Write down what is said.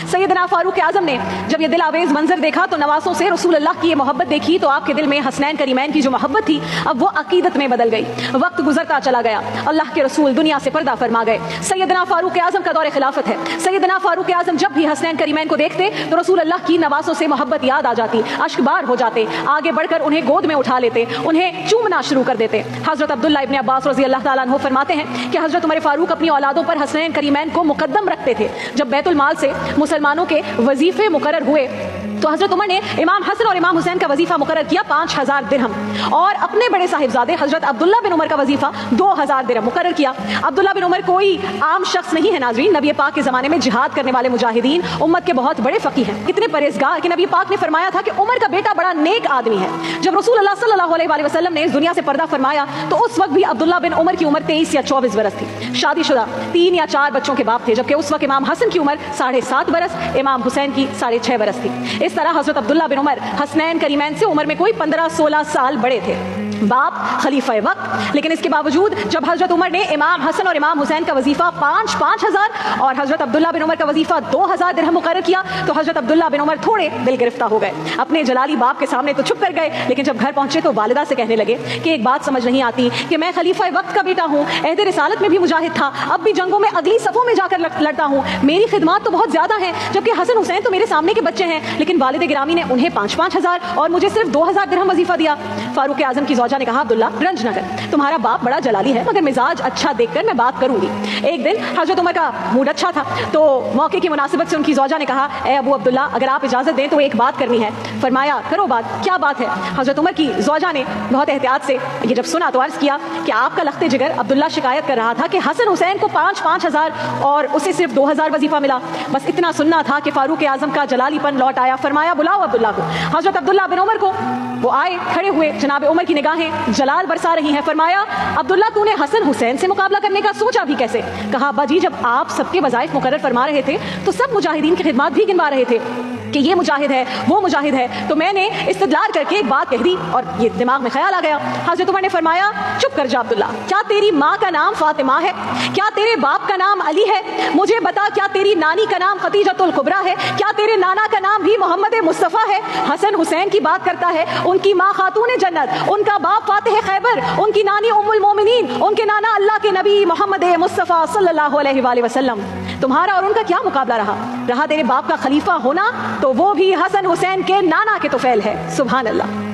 सैयदना फारूक आजम ने जब ये दिल आवेज मंजर देखा तो नवासों से रसूल अल्लाह की ये मोहब्बत देखी तो आपके दिल में हसनैन करीमैन की जो मोहब्बत थी अब वो अकीदत में बदल गई। वक्त गुजरता चला गया, अल्लाह के रसूल दुनिया से पर्दा फरमा गए। सैयदना फारूक आजम का दौर खिलाफत है। सैयदना फारूक आजम जब भी हसनैन करीमैन को देखते तो रसूल अल्लाह की नवासों से मोहब्बत याद आ जाती, अश्कबार हो जाते, आगे बढ़कर उन्हें गोद में उठा लेते, उन्हें चूमना शुरू कर देते। हजरत अब्दुल्ला इब्न अब्बास रज़ी अल्लाह ताला अन्हु फरमाते हैं कि हजरत उमर फारूक अपनी औलादों पर हसनैन करीमैन को मुकद्दम रखते थे। जब बैतुल माल से मुसलमानों के वजीफे मुकर्रर हुए तो हजरत उमर ने इमाम हसन और इमाम हुसैन का वजीफा मुकर्रर किया 5000 दिरहम और अपने बड़े साहिबजादे हजरत अब्दुल्ला बिन उमर का वजीफा 2000 दिरहम मुकर्रर किया। अब्दुल्ला बिन उमर कोई आम शख्स नहीं है नाज़रीन, नबी पाक के ज़माने में जिहाद करने वाले मुजाहिदीन, उम्मत के बहुत बड़े फ़कीह हैं, कितने परहेज़गार कि नबी पाक ने फरमाया था कि उमर का बेटा बड़ा नेक आदमी है। जब रसूल अल्लाह सल्लल्लाहु अलैहि वसल्लम ने इस दुनिया से पर्दा फरमाया तो उस वक्त भी अब्दुल्ला बिन उमर की उम्र 23 या 24 बरस थी। शादीशुदा 3 या 4 बच्चों के बाप थे, जबकि उस वक्त इमाम हसन की उम्र 7.5 बरस, इमाम हुसैन की 6.5 बरस थी। इस तरह हजरत अब्दुल्ला बिन उमर हसनैन करीमैन से उम्र में कोई 15-16 साल बड़े थे। बाप खलीफा वक्त, लेकिन इसके बावजूद जब हजरत उमर ने इमाम हसन और इमाम हुसैन का वजीफा 5,000 और हजरत अब्दुल्ला बिन उमर का वजीफा 2000 दिरहम मुकर्रर किया तो हजरत अब्दुल्ला बिन उमर थोड़े दिल गिरफ्तार हो गए। अपने जलाली बाप के सामने तो चुप कर गए, लेकिन जब घर पहुंचे तो वालिदा से कहने लगे कि एक बात समझ नहीं आती कि मैं खलीफा वक्त का बेटा हूँ, अहद रिसालत में भी मुजाहिद था, अब भी जंगों में अगली सफ़ों में जाकर लड़ता हूँ, मेरी खिदमत तो बहुत ज्यादा है, जबकि हसन हुसैन तो मेरे सामने के बच्चे हैं, लेकिन वालिद गिरामी ने उन्हें 5,000 और मुझे सिर्फ 2000 दिरहम वजीफा दिया। फारूक आजम की ज़ौजा ने कहा, अब्दुल्ला रंज न कर, तुम्हारा बाप बड़ा जलाली है, मगर मिजाज अच्छा देखकर मैं बात करूंगी। एक दिन हजरत उमर का मूड अच्छा था तो मौके की मुनासिबत से उनकी ज़ौजा ने कहा, ए अबू अब्दुल्ला अगर आप इजाजत दें तो एक बात करनी है। फरमाया, करो बात, क्या बात है? हजरत उमर की ज़ौजा ने बहुत एहतियात से ये जब सुना तो अर्ज किया कि आपका लख्ते जिगर अब्दुल्ला शिकायत कर रहा था कि हसन हुसैन को 5,000 और उसे सिर्फ 2000 वजीफा मिला। बस इतना सुनना था कि फारूक आजम का जलालीपन लौट आया। फरमाया, बुलाओ अब्दुल्ला को। हजरत अब्दुल्ला बिन उमर को वो आए, खड़े हुए, जनाब उमर की निगाहें जलाल बरसा रही हैं। फरमाया, अब्दुल्ला तूने हसन हुसैन से मुकाबला करने का सोचा भी कैसे? कहा, अब्बा जी जब आप सबके वज़ाइफ मुकर्रर फरमा रहे थे तो सब मुजाहिदीन की खिदमत भी गिनवा रहे थे कि ये मुजाहिद है वो मुजाहिद है, तो मैंने इस्तदलाल करके एक बात कह दी और ये दिमाग में ख्याल आ गया। हजरत उमर ने फरमाया, चुप कर जा अब्दुल्ला, क्या तेरी माँ का नाम फातिमा है? क्या तेरे बाप का नाम अली है? मुझे बता, क्या तेरी नानी का नाम खतीजतुल कुबरा है? क्या तेरे नाना का नाम भी मोहम्मद मुस्तफ़ा है? हसन हुसैन की बात करता है, उनकी माँ खातून जन्नत, उनका बाप फातिह खैबर, उनकी नानी उम्मुल मोमिनीन, उनके नाना अल्लाह के नबी मोहम्मद मुस्तफ़ा सल्लल्लाहु अलैहि वसल्लम। तुम्हारा और उनका क्या मुकाबला रहा तेरे बाप का खलीफा होना तो वो भी हसन हुसैन के नाना के तुफैल है। सुभान अल्लाह।